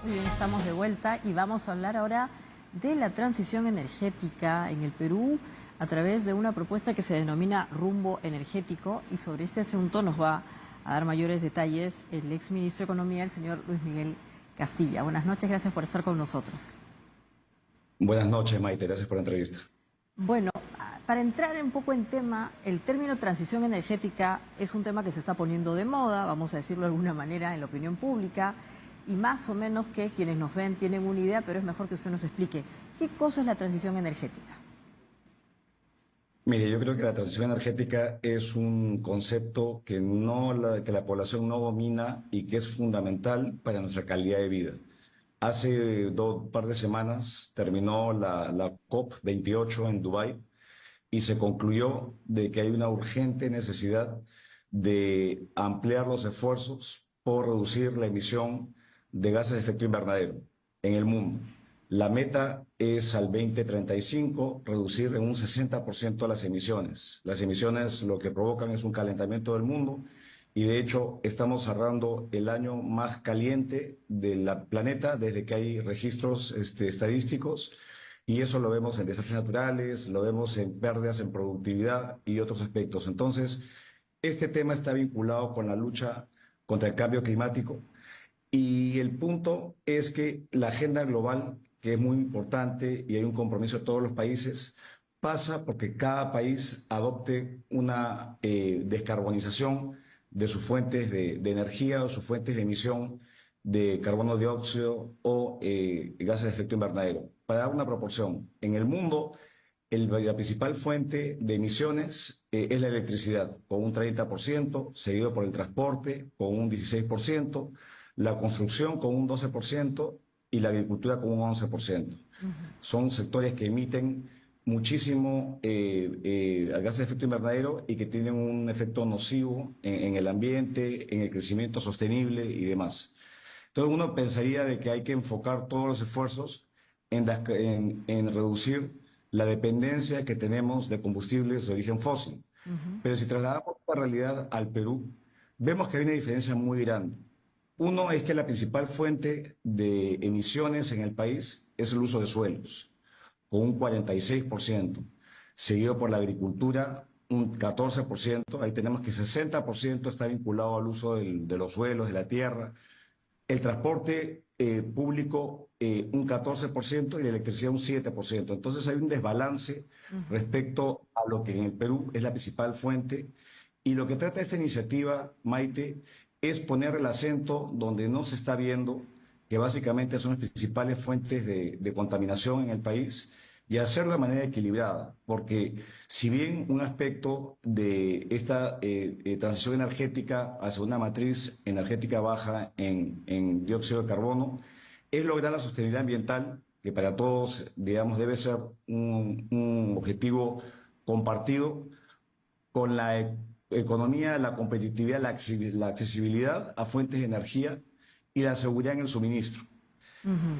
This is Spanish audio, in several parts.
Muy bien, estamos de vuelta y vamos a hablar ahora de la transición energética en el Perú a través de una propuesta que se denomina Rumbo Energético, y sobre este asunto nos va a dar mayores detalles el exministro de Economía, el señor Luis Miguel Castilla. Buenas noches, gracias por estar con nosotros. Buenas noches, Maite. Gracias por la entrevista. Bueno, para entrar un poco en tema, el término transición energética es un tema que se está poniendo de moda, vamos a decirlo de alguna manera, en la opinión pública, y más o menos que quienes nos ven tienen una idea, pero es mejor que usted nos explique qué cosa es la transición energética. Mire, yo creo que la transición energética es un concepto que la población no domina y que es fundamental para nuestra calidad de vida. Hace par de semanas terminó la COP28 en Dubái y se concluyó de que hay una urgente necesidad de ampliar los esfuerzos por reducir la emisión de gases de efecto invernadero en el mundo. La meta es al 2035 reducir en un 60% las emisiones. Las emisiones lo que provocan es un calentamiento del mundo y de hecho estamos cerrando el año más caliente del planeta desde que hay registros estadísticos, y eso lo vemos en desastres naturales, lo vemos en pérdidas en productividad y otros aspectos. Entonces, este tema está vinculado con la lucha contra el cambio climático, y el punto es que la agenda global, que es muy importante y hay un compromiso de todos los países, pasa porque cada país adopte una descarbonización de sus fuentes de energía o sus fuentes de emisión de carbono dióxido o gases de efecto invernadero. Para dar una proporción, en el mundo la principal fuente de emisiones es la electricidad, con un 30%, seguido por el transporte, con un 16%, la construcción con un 12% y la agricultura con un 11%. Son sectores que emiten muchísimo gases de efecto invernadero y que tienen un efecto nocivo en el ambiente, en el crecimiento sostenible y demás. Entonces uno pensaría de que hay que enfocar todos los esfuerzos en reducir la dependencia que tenemos de combustibles de origen fósil. Pero si trasladamos la realidad al Perú, vemos que hay una diferencia muy grande. Uno es que la principal fuente de emisiones en el país es el uso de suelos, con un 46%, seguido por la agricultura, un 14%. Ahí tenemos que 60% está vinculado al uso de los suelos, de la tierra. El transporte público un 14% y la electricidad un 7%. Entonces hay un desbalance respecto a lo que en el Perú es la principal fuente. Y lo que trata esta iniciativa, Maite, es poner el acento donde no se está viendo, que básicamente son las principales fuentes de contaminación en el país, y hacerlo de manera equilibrada, porque si bien un aspecto de esta transición energética hacia una matriz energética baja en dióxido de carbono es lograr la sostenibilidad ambiental, que para todos, digamos, debe ser un objetivo compartido, con la economía, la competitividad, la accesibilidad a fuentes de energía y la seguridad en el suministro.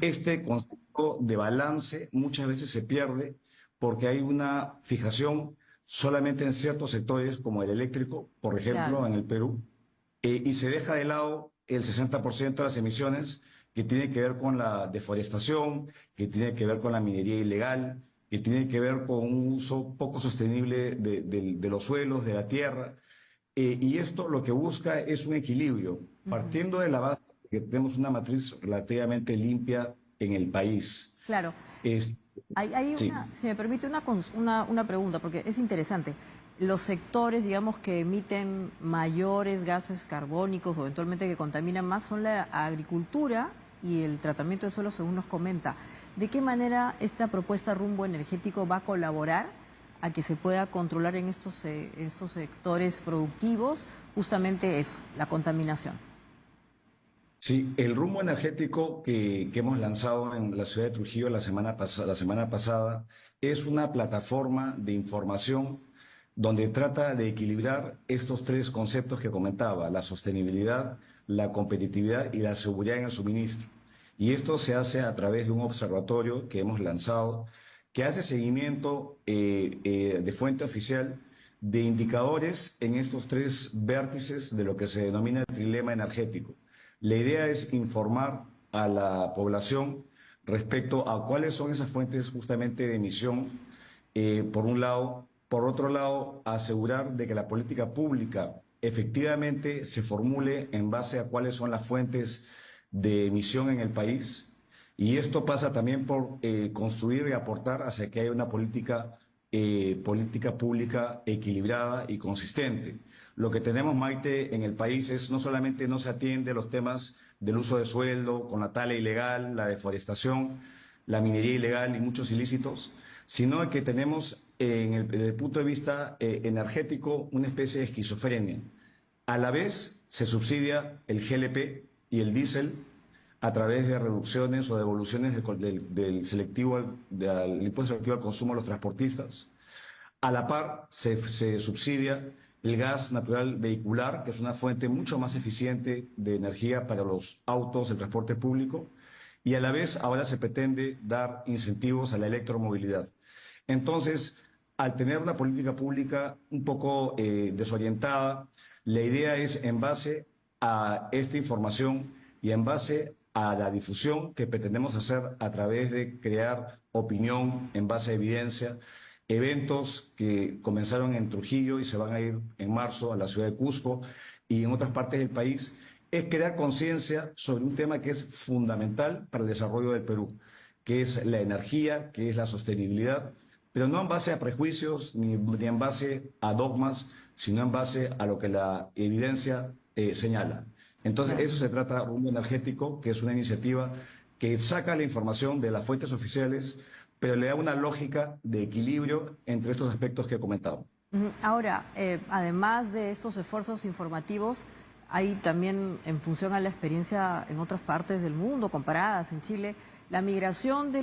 Este concepto de balance muchas veces se pierde porque hay una fijación solamente en ciertos sectores, como el eléctrico, por ejemplo, Claro. en el Perú, y se deja de lado el 60% de las emisiones que tiene que ver con la deforestación, que tiene que ver con la minería ilegal, que tiene que ver con un uso poco sostenible de los suelos, de la tierra. Y esto lo que busca es un equilibrio, partiendo de la base de que tenemos una matriz relativamente limpia en el país. Claro. Es, Hay una, sí. si me permite una pregunta, porque es interesante. Los sectores, digamos, que emiten mayores gases carbónicos o eventualmente que contaminan más son la agricultura y el tratamiento de suelo, según nos comenta. ¿De qué manera esta propuesta Rumbo Energético va a colaborar a que se pueda controlar en estos sectores productivos justamente eso, la contaminación? Sí, el rumbo energético que hemos lanzado en la ciudad de Trujillo la semana pasada es una plataforma de información donde trata de equilibrar estos tres conceptos que comentaba: la sostenibilidad, la competitividad y la seguridad en el suministro. Y esto se hace a través de un observatorio que hemos lanzado, que hace seguimiento de fuente oficial de indicadores en estos tres vértices de lo que se denomina el trilema energético. La idea es informar a la población respecto a cuáles son esas fuentes justamente de emisión, por un lado. Por otro lado, asegurar de que la política pública efectivamente se formule en base a cuáles son las fuentes de emisión en el país. Y esto pasa también por construir y aportar hacia que haya una política pública equilibrada y consistente. Lo que tenemos, Maite, en el país es no solamente no se atiende los temas del uso de suelo, con la tala ilegal, la deforestación, la minería ilegal y muchos ilícitos, sino que tenemos desde el punto de vista energético una especie de esquizofrenia. A la vez se subsidia el GLP y el diésel a través de reducciones o devoluciones del selectivo, del impuesto selectivo al consumo de los transportistas. A la par se subsidia el gas natural vehicular, que es una fuente mucho más eficiente de energía para los autos, el transporte público, y a la vez ahora se pretende dar incentivos a la electromovilidad. Entonces, al tener una política pública un poco desorientada, la idea es, en base a esta información y en base a la difusión que pretendemos hacer a través de crear opinión en base a evidencia, eventos que comenzaron en Trujillo y se van a ir en marzo a la ciudad de Cusco y en otras partes del país, es crear conciencia sobre un tema que es fundamental para el desarrollo del Perú, que es la energía, que es la sostenibilidad, pero no en base a prejuicios ni en base a dogmas, sino en base a lo que la evidencia señala. Entonces, Claro. eso se trata de Rumbo Energético, que es una iniciativa que saca la información de las fuentes oficiales, pero le da una lógica de equilibrio entre estos aspectos que he comentado. Ujú. Ahora, además de estos esfuerzos informativos, hay también, en función a la experiencia en otras partes del mundo, comparadas en Chile, la migración de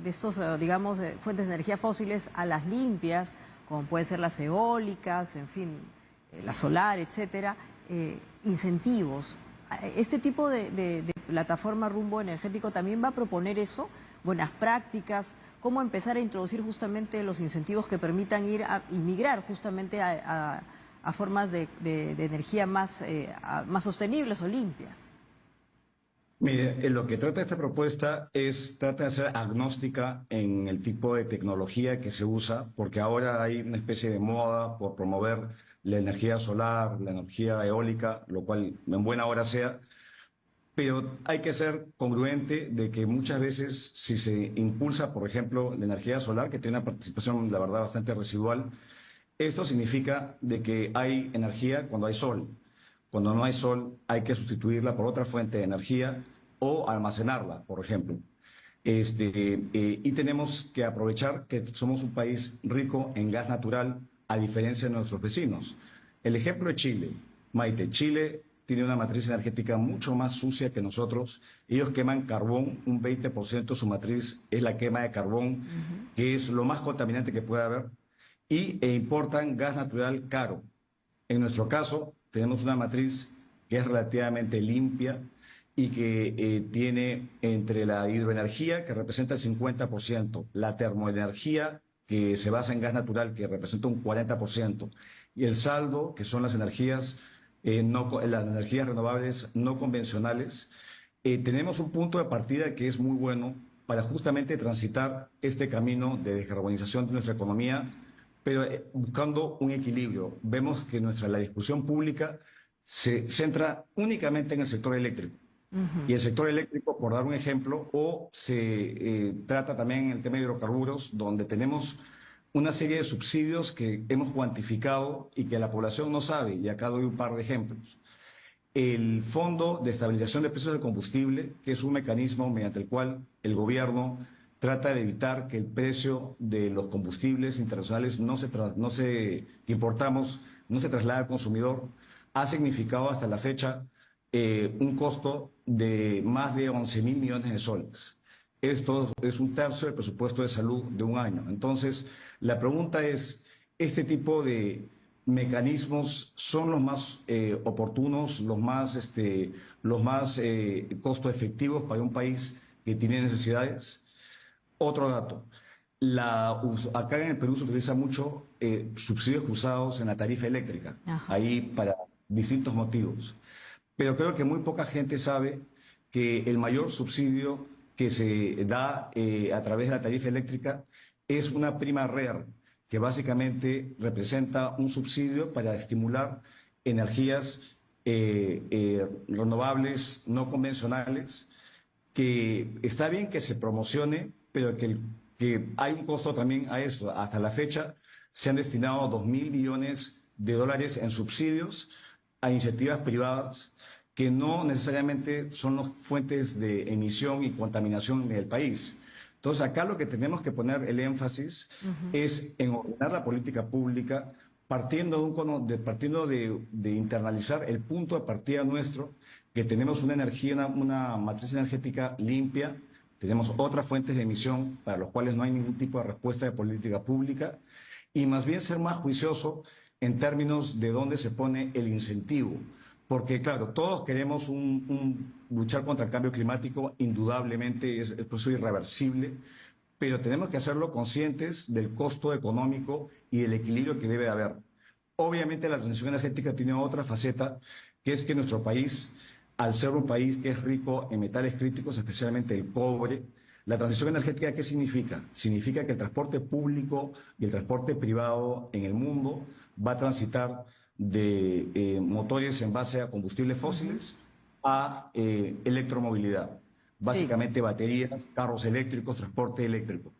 estos, digamos, fuentes de energía fósiles a las limpias, como pueden ser las eólicas, en fin, la solar, etcétera, incentivos. Este tipo de plataforma Rumbo Energético también va a proponer eso, buenas prácticas, cómo empezar a introducir justamente los incentivos que permitan y migrar justamente a formas de energía más sostenibles o limpias. Mire, lo que trata esta propuesta trata de ser agnóstica en el tipo de tecnología que se usa, porque ahora hay una especie de moda por promover la energía solar, la energía eólica, lo cual en buena hora sea, pero hay que ser congruente de que muchas veces si se impulsa, por ejemplo, la energía solar, que tiene una participación, la verdad, bastante residual, esto significa de que hay energía cuando hay sol. Cuando no hay sol, hay que sustituirla por otra fuente de energía o almacenarla, por ejemplo. Y tenemos que aprovechar que somos un país rico en gas natural, a diferencia de nuestros vecinos. El ejemplo de Chile, Maite. Chile tiene una matriz energética mucho más sucia que nosotros. Ellos queman carbón, un 20% de su matriz es la quema de carbón, Ujú. que es lo más contaminante que puede haber, e importan gas natural caro. En nuestro caso, tenemos una matriz que es relativamente limpia y que tiene entre la hidroenergía, que representa el 50%, la termoenergía, que se basa en gas natural, que representa un 40%, y el saldo, que son las energías, las energías renovables no convencionales, tenemos un punto de partida que es muy bueno para justamente transitar este camino de descarbonización de nuestra economía, pero buscando un equilibrio. Vemos que la discusión pública se centra únicamente en el sector eléctrico. Y Ujú. el sector eléctrico, por dar un ejemplo, o se trata también el tema de hidrocarburos, donde tenemos una serie de subsidios que hemos cuantificado y que la población no sabe, y acá doy un par de ejemplos. El Fondo de Estabilización de Precios del Combustible, que es un mecanismo mediante el cual el gobierno trata de evitar que el precio de los combustibles internacionales que importamos no se traslade al consumidor, ha significado hasta la fecha un costo de más de 11.000 millones de soles. Esto es un tercio del presupuesto de salud de un año. Entonces, la pregunta es, ¿este tipo de mecanismos son los más oportunos, los más costo efectivos para un país que tiene necesidades? Otro dato. Acá en el Perú se utiliza mucho subsidios cruzados en la tarifa eléctrica, Ajá. ahí para distintos motivos. Pero creo que muy poca gente sabe que el mayor subsidio que se da a través de la tarifa eléctrica es una prima RER, que básicamente representa un subsidio para estimular energías renovables, no convencionales, que está bien que se promocione, pero que hay un costo también a eso. Hasta la fecha se han destinado 2.000 millones de dólares en subsidios a iniciativas privadas que no necesariamente son las fuentes de emisión y contaminación en el país. Entonces, acá lo que tenemos que poner el énfasis es en ordenar la política pública partiendo de internalizar el punto de partida nuestro, que tenemos una energía, una matriz energética limpia, tenemos otras fuentes de emisión para los cuales no hay ningún tipo de respuesta de política pública, y más bien ser más juicioso en términos de dónde se pone el incentivo. Porque, claro, todos queremos luchar contra el cambio climático, indudablemente es un proceso irreversible, pero tenemos que hacerlo conscientes del costo económico y del equilibrio que debe haber. Obviamente la transición energética tiene otra faceta, que es que nuestro país, al ser un país que es rico en metales críticos, especialmente el cobre, la transición energética, ¿qué significa? Significa que el transporte público y el transporte privado en el mundo va a transitar de motores en base a combustibles fósiles a electromovilidad. Básicamente baterías, carros eléctricos, transporte eléctrico.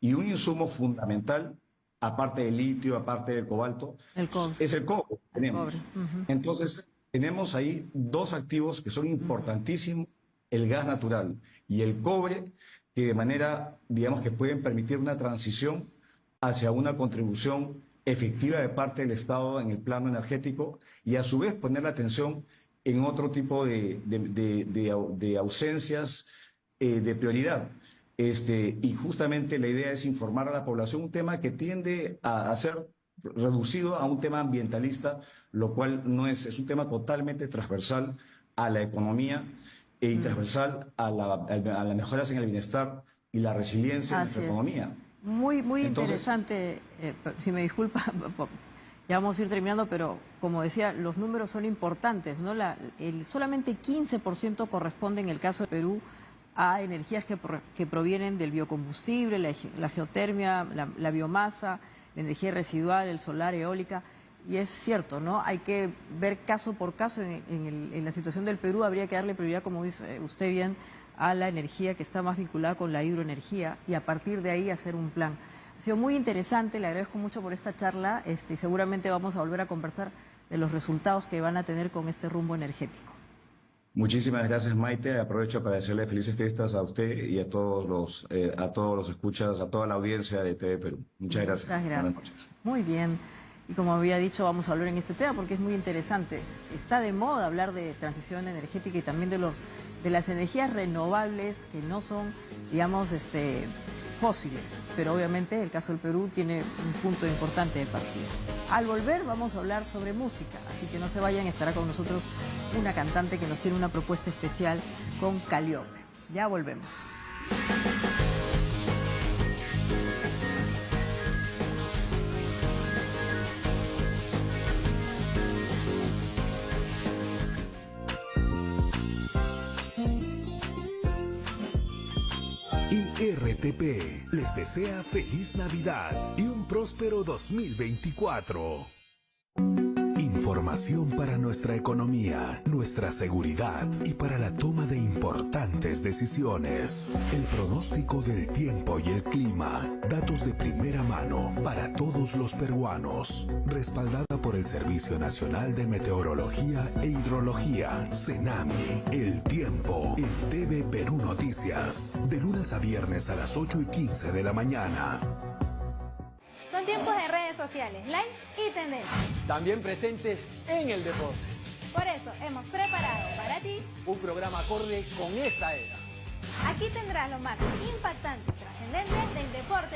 Y un insumo fundamental, aparte del litio, aparte del cobalto, es el cobre. Entonces, tenemos ahí dos activos que son importantísimos, el gas natural y el cobre, que de manera, digamos, que pueden permitir una transición hacia una contribución efectiva de parte del Estado en el plano energético y a su vez poner la atención en otro tipo de ausencias de prioridad. Y justamente la idea es informar a la población, un tema que tiende a ser reducido a un tema ambientalista, lo cual no es un tema totalmente transversal a la economía y transversal a las mejoras en el bienestar y la resiliencia de nuestra economía. Muy interesante, si me disculpa, ya vamos a ir terminando, pero como decía, los números son importantes, ¿no? Solamente 15% corresponde en el caso de Perú a energías que provienen del biocombustible, la geotermia, la biomasa, la energía residual, el solar, eólica. Y es cierto, ¿no? Hay que ver caso por caso. En la situación del Perú habría que darle prioridad, como dice usted bien, a la energía que está más vinculada con la hidroenergía y a partir de ahí hacer un plan. Ha sido muy interesante, le agradezco mucho por esta charla y seguramente vamos a volver a conversar de los resultados que van a tener con este rumbo energético. Muchísimas gracias, Maite. Aprovecho para desearle felices fiestas a usted y a todos los escuchas, a toda la audiencia de TV Perú. Muchas gracias. Muchas gracias. Buenas noches. Muy bien. Y como había dicho, vamos a hablar en este tema porque es muy interesante. Está de moda hablar de transición energética y también de las energías renovables que no son, digamos, fósiles. Pero obviamente el caso del Perú tiene un punto importante de partida. Al volver vamos a hablar sobre música, así que no se vayan, estará con nosotros una cantante que nos tiene una propuesta especial con Calliope. Ya volvemos. IRTP les desea feliz Navidad y un próspero 2024. Información para nuestra economía, nuestra seguridad y para la toma de importantes decisiones. El pronóstico del tiempo y el clima. Datos de primera mano para todos los peruanos. Respaldada por el Servicio Nacional de Meteorología e Hidrología, CENAMI. El tiempo en TV Perú Noticias. De lunes a viernes a las 8:15 de la mañana. Son tiempos de redes sociales, likes y tendencias. También presentes en el deporte. Por eso hemos preparado para ti un programa acorde con esta era. Aquí tendrás lo más impactante y trascendente del deporte.